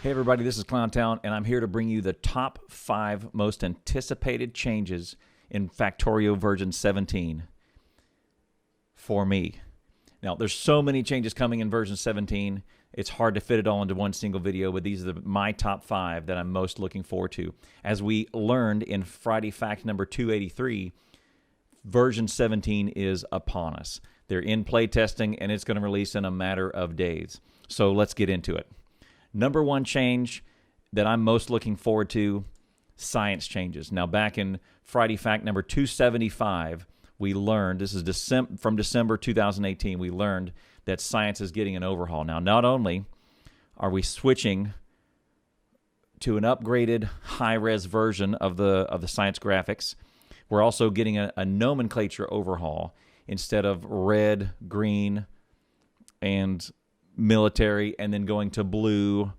Hey everybody, this is Clowntown, and I'm here to bring you the top 5 most anticipated changes in Factorio version 17 for me. Now, there's so many changes coming in version 17, it's hard to fit it all into one single video, but these are my top 5 that I'm most looking forward to. As we learned in Friday Fact number 283, version 17 is upon us. They're in play testing, and it's going to release in a matter of days. So let's get into it. Number 1 change that I'm most looking forward to, science changes. Now, back in Friday Fact number 275, we learned, this is from December 2018, we learned that science is getting an overhaul. Now, not only are we switching to an upgraded high-res version of the science graphics, we're also getting a nomenclature overhaul. Instead of red, green, and military, and then going to blue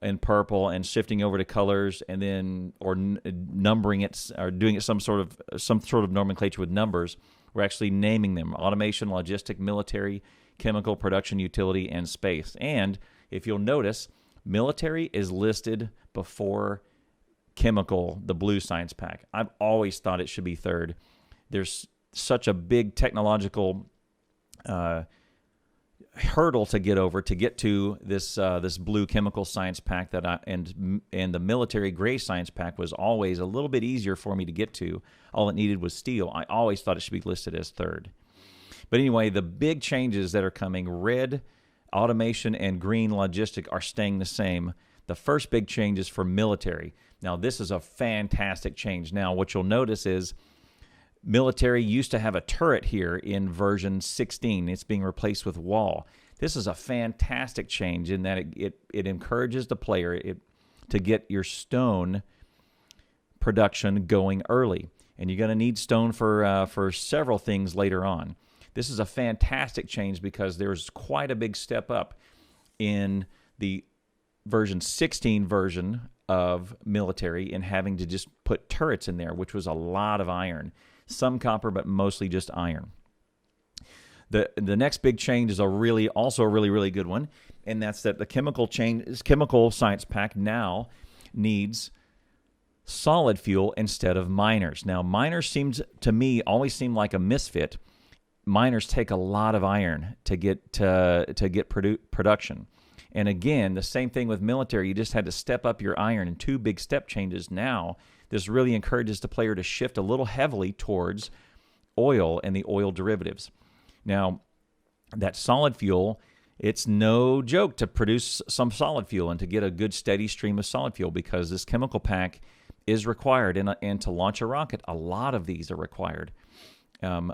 and purple and shifting over to colors, and then numbering it or doing it some sort of nomenclature with numbers, we're actually naming them: automation, logistic, military, chemical, production, utility, and space. And if you'll notice, military is listed before chemical, the blue science pack. I've always thought it should be third. There's such a big technological hurdle to get over to get to this blue chemical science pack and the military gray science pack was always a little bit easier for me to get to. All it needed was steel. I always thought it should be listed as third. But anyway, the big changes that are coming, red automation and green logistic, are staying the same. The first big change is for military. Now, this is a fantastic change. Now, what you'll notice is military used to have a turret here in version 16. It's being replaced with wall. This is a fantastic change in that it encourages the player to get your stone production going early. And you're going to need stone for several things later on. This is a fantastic change because there's quite a big step up in the version 16 version of military in having to just put turrets in there, which was a lot of iron. Some copper, but mostly just iron. The next big change is also a really good one, and that's that the chemical science pack now needs solid fuel instead of miners. Now, miners always seem like a misfit. Miners take a lot of iron to get production. And again, the same thing with military. You just had to step up your iron in 2 big step changes. Now, this really encourages the player to shift a little heavily towards oil and the oil derivatives. Now, that solid fuel, it's no joke to produce some solid fuel and to get a good steady stream of solid fuel, because this chemical pack is required. And to launch a rocket, a lot of these are required,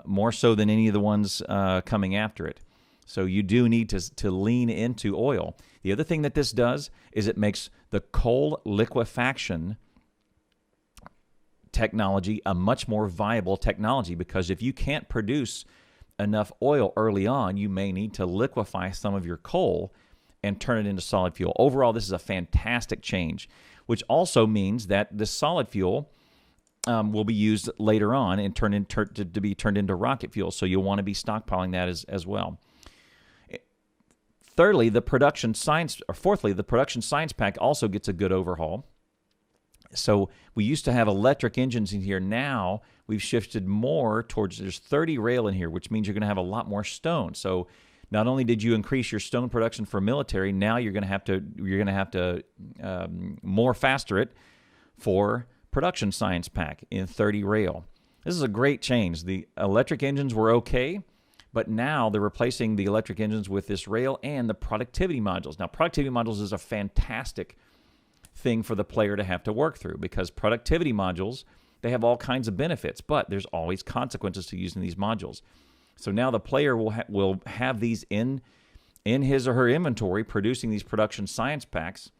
more so than any of the ones coming after it. So you do need to lean into oil. The other thing that this does is it makes the coal liquefaction technology a much more viable technology, because if you can't produce enough oil early on, you may need to liquefy some of your coal and turn it into solid fuel. Overall, this is a fantastic change, which also means that the solid fuel will be used later on and to be turned into rocket fuel. So you'll want to be stockpiling that as well. Fourthly, the production science pack also gets a good overhaul. So we used to have electric engines in here. Now we've shifted more towards, there's 30 rail in here, which means you're going to have a lot more stone. So not only did you increase your stone production for military, now you're going to have to more faster it for production science pack in 30 rail. This is a great change. The electric engines were okay, but now they're replacing the electric engines with this rail and the productivity modules. Now, productivity modules is a fantastic thing for the player to have to work through, because productivity modules, they have all kinds of benefits, but there's always consequences to using these modules. So now the player will have these in his or her inventory, producing these production science packs,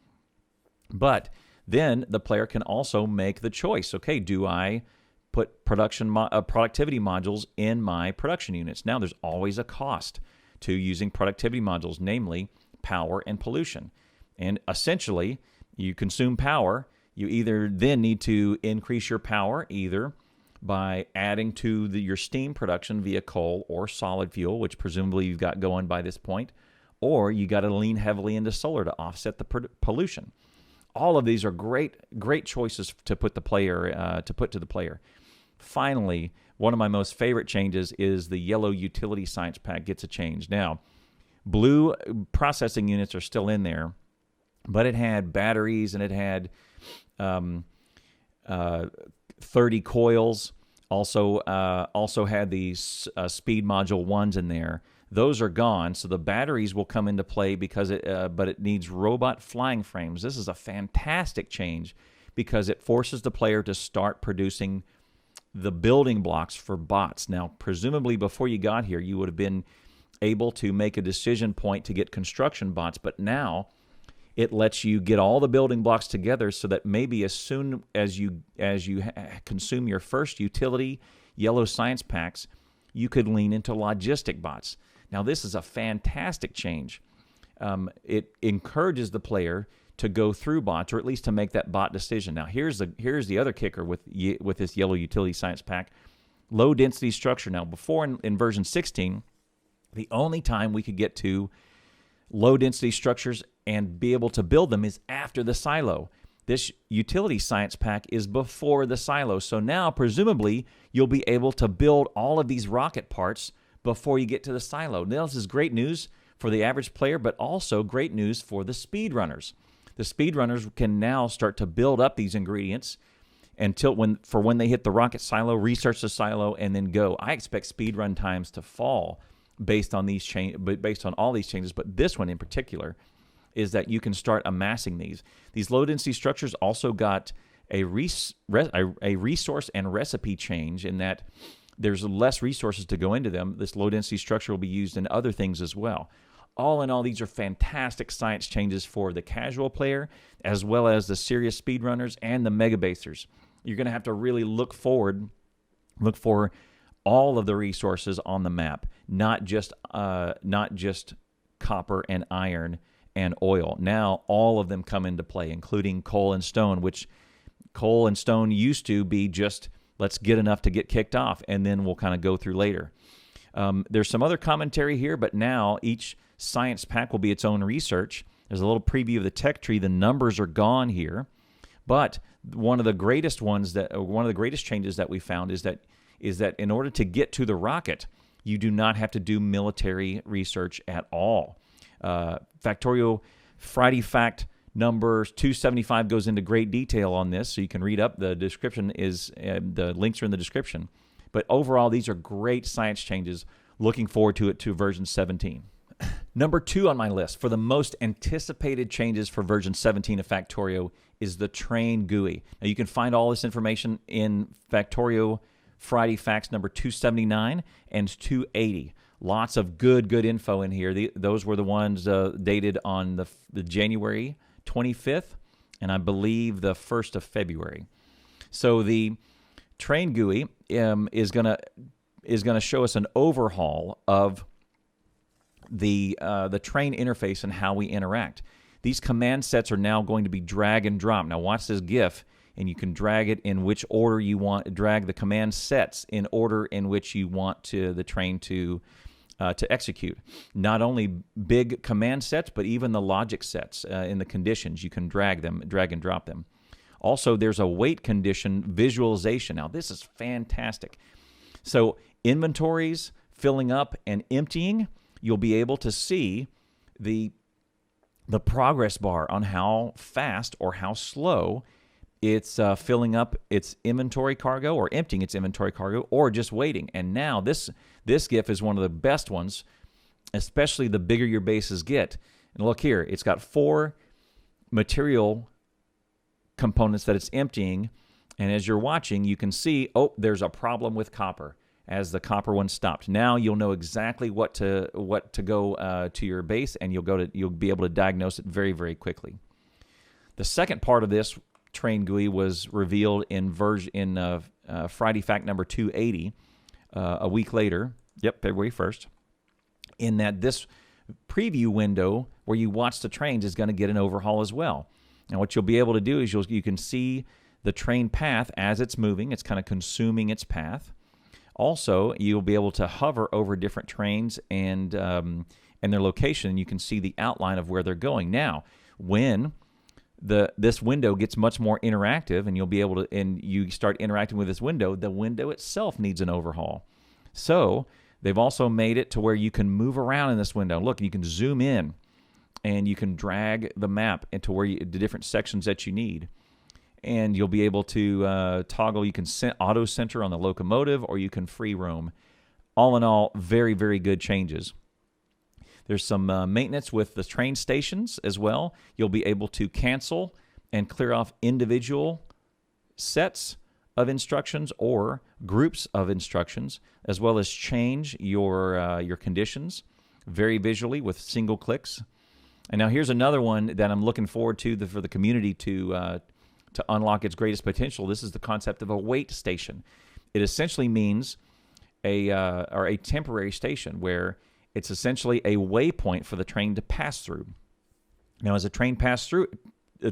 but then the player can also make the choice. Okay, do I put productivity modules in my production units? Now, there's always a cost to using productivity modules, namely power and pollution. And essentially, you consume power. You either then need to increase your power either by adding to your steam production via coal or solid fuel, which presumably you've got going by this point, or you got to lean heavily into solar to offset the pollution. All of these are great choices to put to the player. Finally, one of my most favorite changes is the yellow utility science pack gets a change. Now, blue processing units are still in there, but it had batteries and it had 30 coils. Also had these speed module 1s in there. Those are gone, so the batteries will come into play because but it needs robot flying frames. This is a fantastic change because it forces the player to start producing the building blocks for bots. Now, presumably before you got here, you would have been able to make a decision point to get construction bots, but now it lets you get all the building blocks together so that maybe as soon as you consume your first utility yellow science packs, you could lean into logistic bots. Now, this is a fantastic change. It encourages the player to go through bots, or at least to make that bot decision. Now, here's the other kicker with this yellow utility science pack: low density structure. Now, before in version 16, the only time we could get to low density structures and be able to build them is after the silo. This utility science pack is before the silo. So now, presumably, you'll be able to build all of these rocket parts before you get to the silo. Now, this is great news for the average player, but also great news for the speedrunners. The speedrunners can now start to build up these ingredients until when they hit the rocket silo, research the silo, and then go. I expect speedrun times to fall based on all these changes, but this one in particular is that you can start amassing these. These low-density structures also got a resource and recipe change in that there's less resources to go into them. This low-density structure will be used in other things as well. All in all, these are fantastic science changes for the casual player, as well as the serious speedrunners and the mega basers. You're going to have to really look for all of the resources on the map, not just copper and iron and oil. Now all of them come into play, including coal and stone, which coal and stone used to be just let's get enough to get kicked off, and then we'll kind of go through later. There's some other commentary here, but now each science pack will be its own research. There's a little preview of the tech tree. The numbers are gone here, but one of the greatest changes that we found is that in order to get to the rocket, you do not have to do military research at all. Factorio Friday Fact number 275 goes into great detail on this, so you can read up. The description is the links are in the description. But overall, these are great science changes. Looking forward to version 17. Number 2 on my list for the most anticipated changes for version 17 of Factorio is the train GUI. Now, you can find all this information in Factorio Friday Facts number 279 and 280. Lots of good info in here. Those were the ones dated on the January 25th and I believe the 1st of February. So the train GUI is gonna show us an overhaul of the train interface and how we interact. These command sets are now going to be drag and drop. Now watch this GIF, and you can drag it in which order you want. Drag the command sets in order in which you want the train to execute. Not only big command sets, but even the logic sets in the conditions. You can drag and drop them. Also, there's a wait condition visualization. Now, this is fantastic. So, inventories filling up and emptying, you'll be able to see the progress bar on how fast or how slow it's filling up its inventory cargo or emptying its inventory cargo or just waiting. And now this GIF is one of the best ones, especially the bigger your bases get. And look here, it's got 4 material components that it's emptying. And as you're watching, you can see, oh, there's a problem with copper as the copper one stopped. Now you'll know exactly what to go to your base, and you'll be able to diagnose it very, very quickly. The second part of this train GUI was revealed in Friday Fact number 280 a week later. Yep, February 1st. In that this preview window where you watch the trains is going to get an overhaul as well. And what you'll be able to do is you can see the train path as it's moving. It's kind of consuming its path. Also, you'll be able to hover over different trains and their location. You can see the outline of where they're going. Now, when this window gets much more interactive, and you'll be able to, and you start interacting with this window, the window itself needs an overhaul. So they've also made it to where you can move around in this window. Look, you can zoom in, and you can drag the map into where the different sections that you need. And you'll be able to toggle. You can auto center on the locomotive, or you can free roam. All in all, very, very good changes. There's some maintenance with the train stations as well. You'll be able to cancel and clear off individual sets of instructions or groups of instructions, as well as change your conditions very visually with single clicks. And now here's another one that I'm looking forward to for the community to unlock its greatest potential. This is the concept of a wait station. It essentially means a temporary station where it's essentially a waypoint for the train to pass through. Now, as the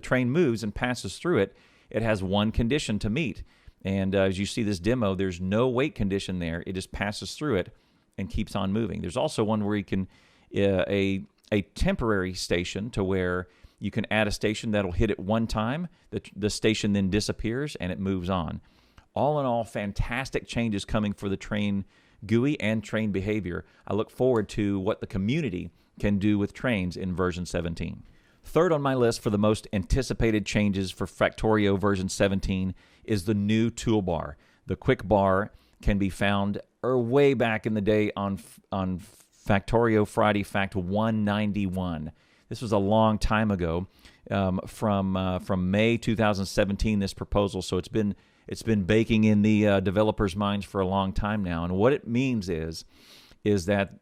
train moves and passes through it, it has one condition to meet. And as you see this demo, there's no wait condition there. It just passes through it and keeps on moving. There's also one where you can a temporary station to where you can add a station that'll hit it one time. The station then disappears and it moves on. All in all, fantastic changes coming for the train GUI and train behavior. I look forward to what the community can do with trains in version 17. Third on my list for the most anticipated changes for Factorio version 17 is the new toolbar. The quick bar can be found way back in the day on Factorio Friday Fact 191. This was a long time ago, from May 2017. This proposal, so it's been baking in the developers' minds for a long time now. And what it means is that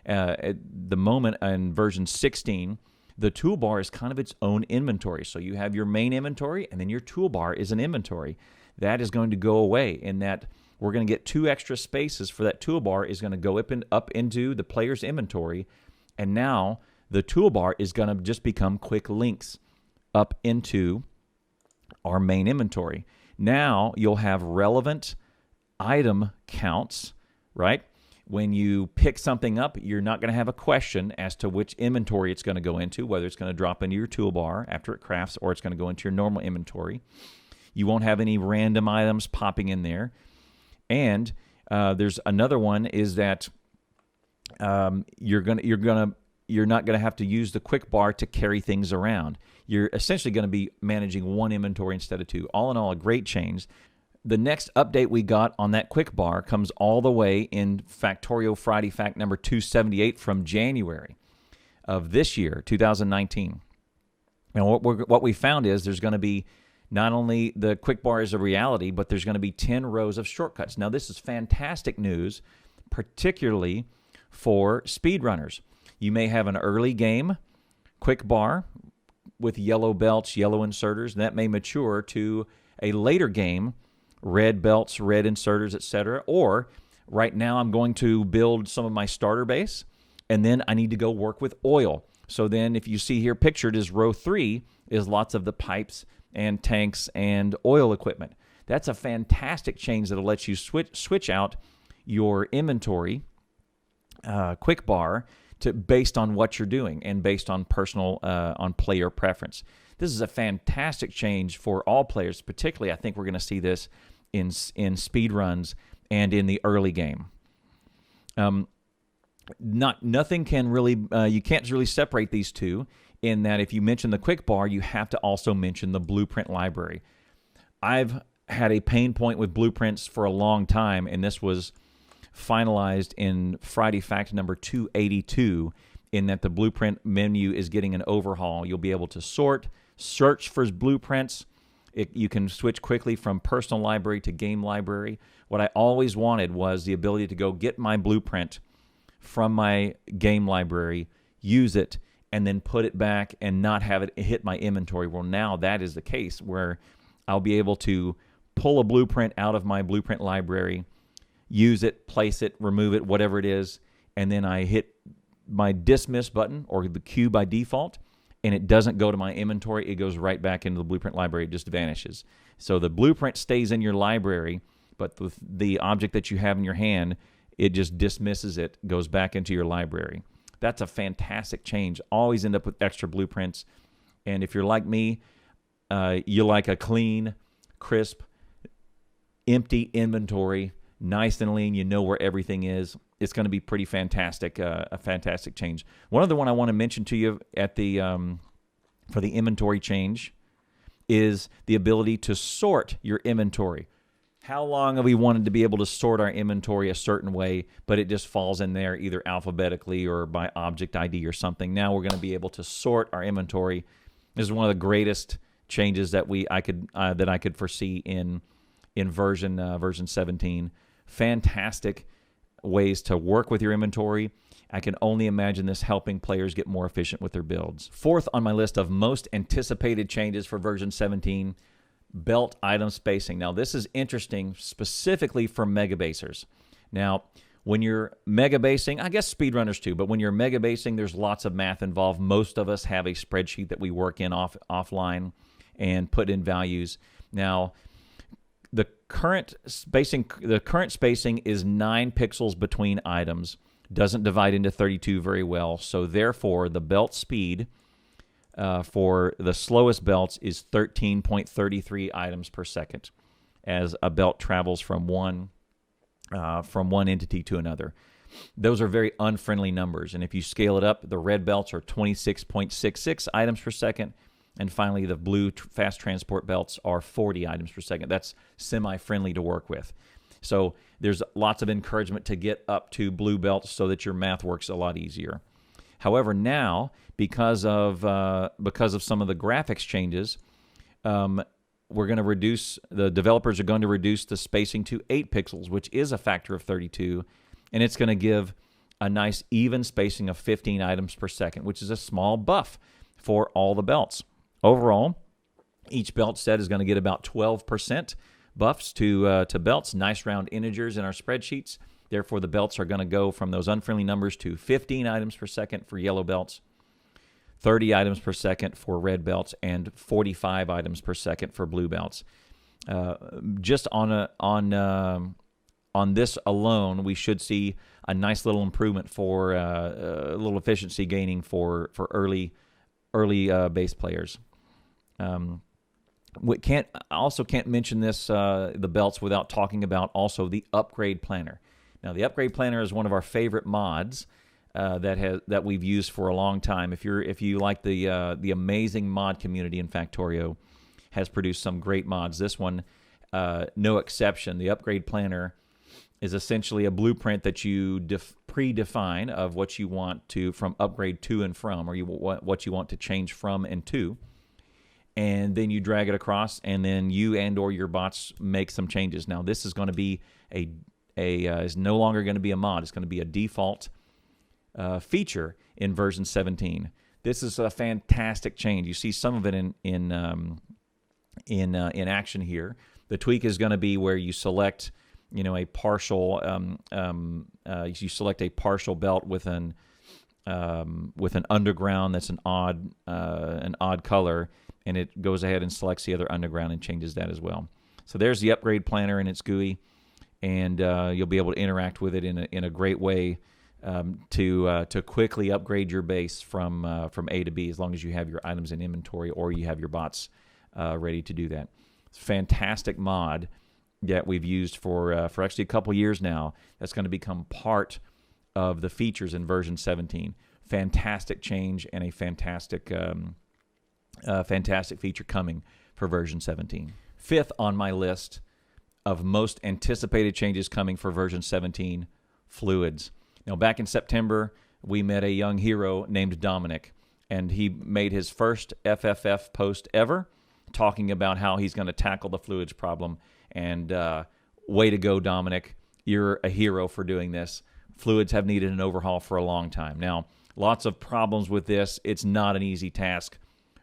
at the moment in version 16, the toolbar is kind of its own inventory. So you have your main inventory, and then your toolbar is an inventory. That is going to go away in that we're going to get 2 extra spaces for that toolbar is going to go up into the player's inventory, and now the toolbar is going to just become quick links up into our main inventory. Now you'll have relevant item counts, right? When you pick something up, you're not going to have a question as to which inventory it's going to go into, whether it's going to drop into your toolbar after it crafts or it's going to go into your normal inventory. You won't have any random items popping in there. And there's another one is that you're not going to have to use the quick bar to carry things around. You're essentially going to be managing one inventory instead of 2. All in all, a great change. The next update we got on that quick bar comes all the way in Factorio Friday Fact number 278 from January of this year, 2019. And what we found is there's going to be not only the quick bar is a reality, but there's going to be 10 rows of shortcuts. Now, this is fantastic news, particularly for speedrunners. You may have an early game quick bar with yellow belts, yellow inserters, and that may mature to a later game, red belts, red inserters, etc. Or right now I'm going to build some of my starter base, and then I need to go work with oil. So then if you see here pictured is row 3 is lots of the pipes and tanks and oil equipment. That's a fantastic change that'll let you switch out your inventory quick bar based on what you're doing and based on on player preference. This is a fantastic change for all players. Particularly, I think we're going to see this in speed runs and in the early game. Nothing can really you can't really separate these two. In that, if you mention the quick bar, you have to also mention the blueprint library. I've had a pain point with blueprints for a long time, and this was finalized in Friday Fact number 282, in that the blueprint menu is getting an overhaul. You'll be able to search for blueprints. You can switch quickly from personal library to game library. What I always wanted was the ability to go get my blueprint from my game library, use it, and then put it back and not have it hit my inventory. Well, now that is the case where I'll be able to pull a blueprint out of my blueprint library, use it, place it, remove it, whatever it is, and then I hit my dismiss button or the Q by default, and it doesn't go to my inventory. It goes right back into the blueprint library. It just vanishes. So the blueprint stays in your library, but with the object that you have in your hand, it just dismisses it, goes back into your library. That's a fantastic change. Always end up with extra blueprints, And if you're like me, you like a clean, crisp, empty inventory, nice and lean. You know where everything is. It's going to be pretty fantastic, a fantastic change. One other one I want to mention to you at the for the inventory change is the ability to sort your inventory. How long have we wanted to be able to sort our inventory a certain way, but it just falls in there either alphabetically or by object ID or something. Now we're going to be able to sort our inventory. This is one of the greatest changes that I could foresee in version 17. Fantastic ways to work with your inventory. I can only imagine this helping players get more efficient with their builds. Fourth on my list of most anticipated changes for version 17, belt item spacing. Now, this is interesting specifically for mega basers. Now, when you're mega basing, I guess speedrunners too, but when you're mega basing, there's lots of math involved. Most of us have a spreadsheet that we work in offline and put in values. Now, the current spacing is 9 pixels between items. Doesn't divide into 32 very well, so therefore the belt speed for the slowest belts is 13.33 items per second as a belt travels from one entity to another. Those are very unfriendly numbers, and if you scale it up, the red belts are 26.66 items per second, and finally the blue fast transport belts are 40 items per second. That's semi-friendly to work with. So there's lots of encouragement to get up to blue belts so that your math works a lot easier. However, now, because of some of the graphics changes, we're going to reduce, the developers are going to reduce the spacing to 8 pixels, which is a factor of 32, and it's going to give a nice even spacing of 15 items per second, which is a small buff for all the belts. Overall, each belt set is going to get about 12% buffs to belts, nice round integers in our spreadsheets. Therefore, the belts are going to go from those unfriendly numbers to 15 items per second for yellow belts, 30 items per second for red belts, and 45 items per second for blue belts. Just on this alone, we should see a nice little improvement for a little efficiency gaining for early base players. I also can't mention this the belts without talking about also the upgrade planner. Now, the upgrade planner is one of our favorite mods that we've used for a long time. If you like the amazing mod community in Factorio, has produced some great mods. This one, no exception. The upgrade planner is essentially a blueprint that you predefine of what you want to from upgrade to and from, or what you want to change from and to. And then you drag it across, and then you and/or your bots make some changes. Now, this is going to be is no longer going to be a mod. It's going to be a default feature in version 17. This is a fantastic change. You see some of it in action here. The tweak is going to be where you select, a partial. You select a partial belt with an underground that's an odd color. And it goes ahead and selects the other underground and changes that as well. So there's the upgrade planner in its GUI, and you'll be able to interact with it in a great way to quickly upgrade your base from A to B, as long as you have your items in inventory or you have your bots ready to do that. It's a fantastic mod that we've used for actually a couple years now. That's going to become part of the features in version 17. Fantastic change and a fantastic feature coming for version 17. Fifth on my list of most anticipated changes coming for version 17, fluids. Now, back in September, we met a young hero named Dominic, and he made his first FFF post ever talking about how he's going to tackle the fluids problem. And way to go, Dominic. You're a hero for doing this. Fluids have needed an overhaul for a long time. Now, lots of problems with this. It's not an easy task.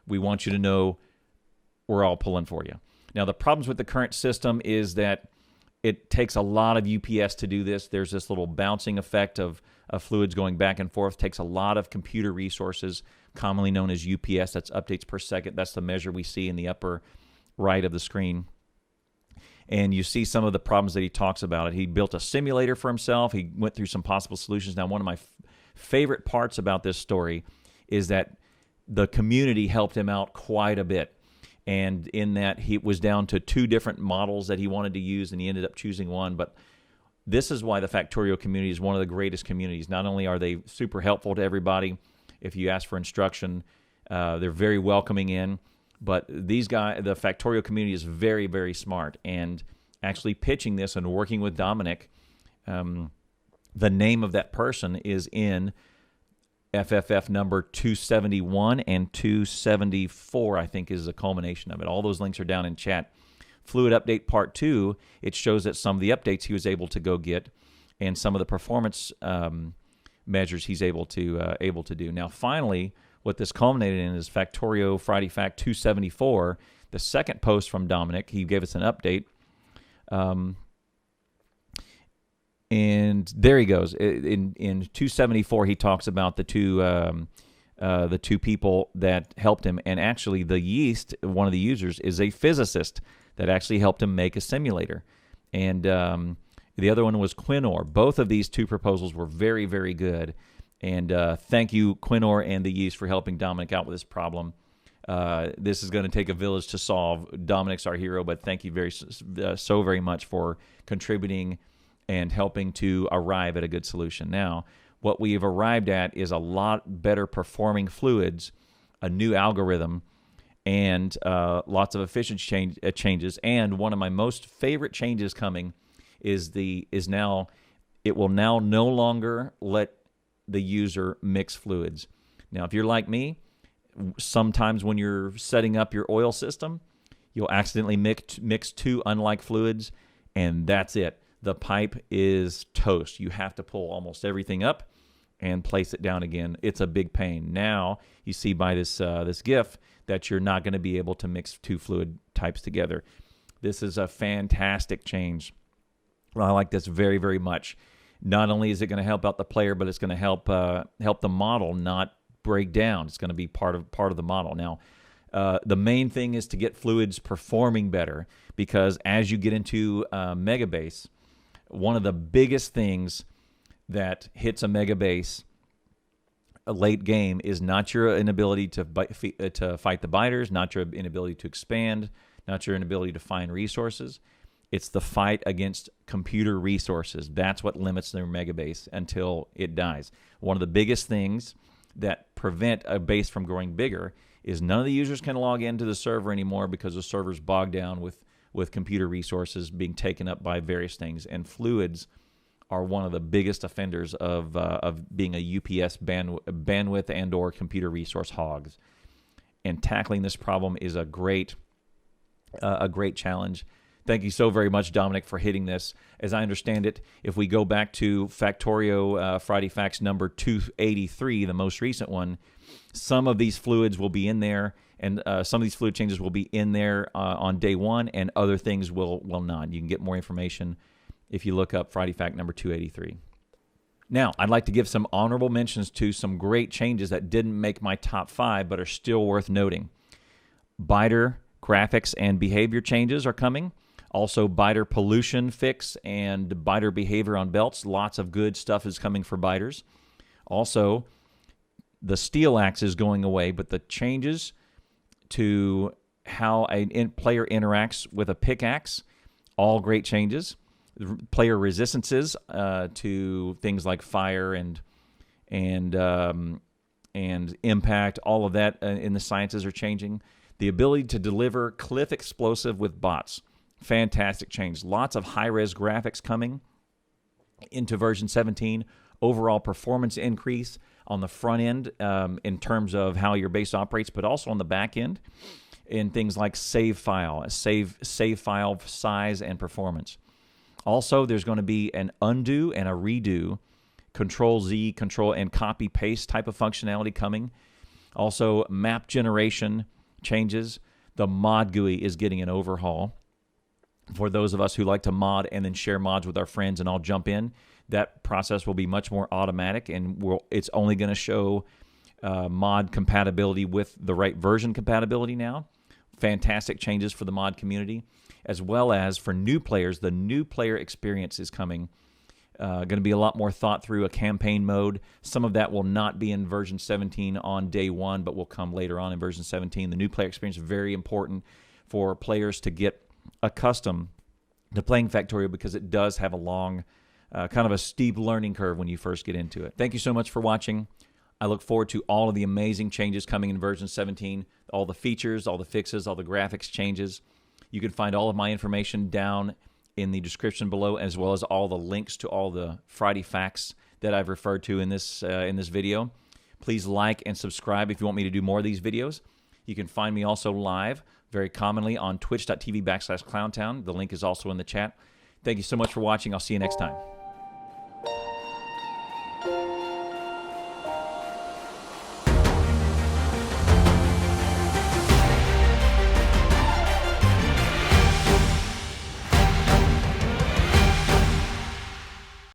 We want you to know we're all pulling for you. Now, the problems with the current system is that it takes a lot of UPS to do this. There's this little bouncing effect of fluids going back and forth. It takes a lot of computer resources, commonly known as UPS. That's updates per second. That's the measure we see in the upper right of the screen. And you see some of the problems that he talks about. He built a simulator for himself. He went through some possible solutions. Now, one of my favorite parts about this story is that the community helped him out quite a bit. And in that, he was down to 2 different models that he wanted to use, and he ended up choosing one. But this is why the Factorio community is one of the greatest communities. Not only are they super helpful to everybody, if you ask for instruction, they're very welcoming in. But these guys, the Factorio community is very, very smart. And actually pitching this and working with Dominic, the name of that person is in FFF number 271 and 274, I think, is the culmination of it. All those links are down in chat. Fluid Update Part 2, it shows that some of the updates he was able to go get and some of the performance measures he's able to do. Now, finally, what this culminated in is Factorio Friday Fact 274, the second post from Dominic. He gave us an update. And there he goes. In 274, he talks about the two people that helped him. And actually, the yeast, one of the users, is a physicist that actually helped him make a simulator. And the other one was Quinor. Both of these 2 proposals were very, very good. And thank you, Quinor and the yeast, for helping Dominic out with this problem. This is going to take a village to solve. Dominic's our hero, but thank you so very much for contributing and helping to arrive at a good solution. Now, what we have arrived at is a lot better performing fluids, a new algorithm, and lots of efficiency changes. And one of my most favorite changes coming is now it will now no longer let the user mix fluids. Now, if you're like me, sometimes when you're setting up your oil system, you'll accidentally mix 2 unlike fluids, and that's it. The pipe is toast. You have to pull almost everything up and place it down again. It's a big pain. Now, you see by this GIF that you're not going to be able to mix 2 fluid types together. This is a fantastic change. I like this very, very much. Not only is it going to help out the player, but it's going to help the model not break down. It's going to be part of the model. Now, the main thing is to get fluids performing better, because as you get into Megabase, one of the biggest things that hits a Megabase late game is not your inability to fight the biters, not your inability to expand, not your inability to find resources. It's the fight against computer resources. That's what limits their Megabase until it dies. One of the biggest things that prevent a base from growing bigger is none of the users can log into the server anymore because the server's bogged down with computer resources being taken up by various things. And fluids are one of the biggest offenders of being a UPS bandwidth and or computer resource hogs. And tackling this problem is a great challenge. Thank you so very much, Dominic, for hitting this. As I understand it, if we go back to Factorio Friday Facts number 283, the most recent one, some of these fluids will be in there, and some of these fluid changes will be in there on day 1, and other things will not. You can get more information if you look up Friday Fact number 283. Now, I'd like to give some honorable mentions to some great changes that didn't make my top 5, but are still worth noting. Biter graphics and behavior changes are coming. Also, biter pollution fix and biter behavior on belts. Lots of good stuff is coming for biters. Also, the steel axe is going away, but the changes to how a player interacts with a pickaxe, all great changes. Player resistances to things like fire and impact, all of that in the sciences are changing. The ability to deliver cliff explosive with bots. Fantastic change. Lots of high-res graphics coming into version 17. Overall performance increase on the front end in terms of how your base operates, but also on the back end in things like save file size and performance. Also, there's going to be an undo and a redo, Control-Z, Control and copy-paste type of functionality coming. Also, map generation changes. The mod GUI is getting an overhaul. For those of us who like to mod and then share mods with our friends and all jump in, that process will be much more automatic, and it's only going to show mod compatibility with the right version compatibility now. Fantastic changes for the mod community, as well as for new players. The new player experience is coming Going to be a lot more thought through, a campaign mode. Some of that will not be in version 17 on day one, but will come later on in version 17. The new player experience is very important for players to get accustomed to playing Factorio because it does have a long, kind of a steep learning curve when you first get into it. Thank you so much for watching. I look forward to all of the amazing changes coming in version 17, all the features, all the fixes, all the graphics changes. You can find all of my information down in the description below, as well as all the links to all the Friday facts that I've referred to in this video. Please like and subscribe if you want me to do more of these videos. You can find me also live, very commonly, on twitch.tv/clowntown. The link is also in the chat. Thank you so much for watching. I'll see you next time.